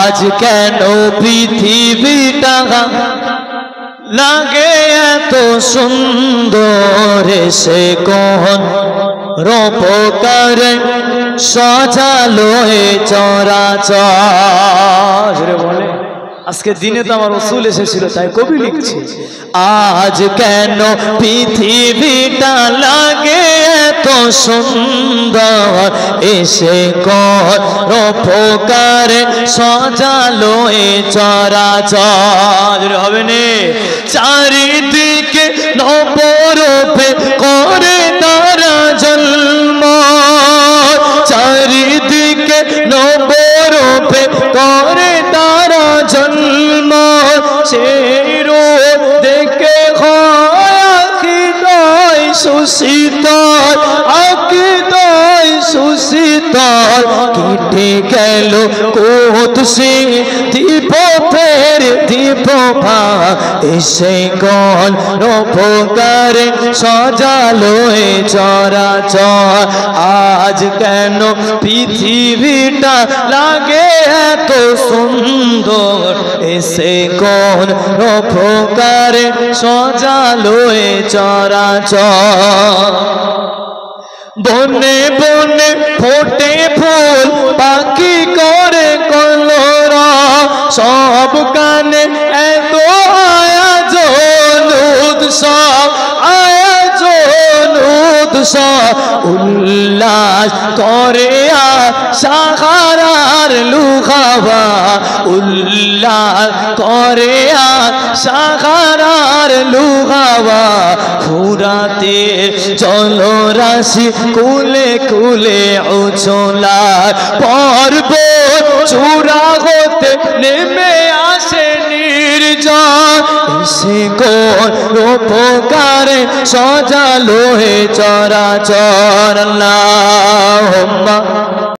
আজ কেন পৃথিবীটা লাগে এত সুন্দর, সে কোন রূপকারে সাজালো এ চরাচর। বলে আজকে দিনে তো আমার রাসূল এসেছিল, তাই কবি লিখছে, আজ কেন পৃথিবীটা লাগে এত সুন্দর, এসে কোন রূপকারে সাজালো এ চরাচর। হবে না চারিদিকে নবরূপে করে তারা জন্ম, চারিদিকে নবরূপে করে তারা জন্ম, সেই রূপ দেখে হয় আকীদায় সুশীতল, আকীদায় সুশীতল। কেটে গেল কুদসি দীপ ফের দীপ এসে কোন রূপকারে সাজালো এ চরাচর। আজ কেন পৃথিবীটা লাগে এত সুন্দর, এসে কোন রূপকারে সাজালো এ চরাচর। বনে বনে ফোটে ফুল, পাখি করে কলরা, সব কানে এত আয়োজন উৎসব, আয়োজন উৎসব। উল্লাস করে সাহারার লুহাওয়া, উল্লাস করে সাহারার লুহাওয়া। ফুরাতে জলরাশি কুলে কুলে উছলার, পর্বত চূড়া হতে নেমে আসে নির্জন, এসে কোন রূপকারে সাজালো এ চরাচর। আল্লাহুম্মা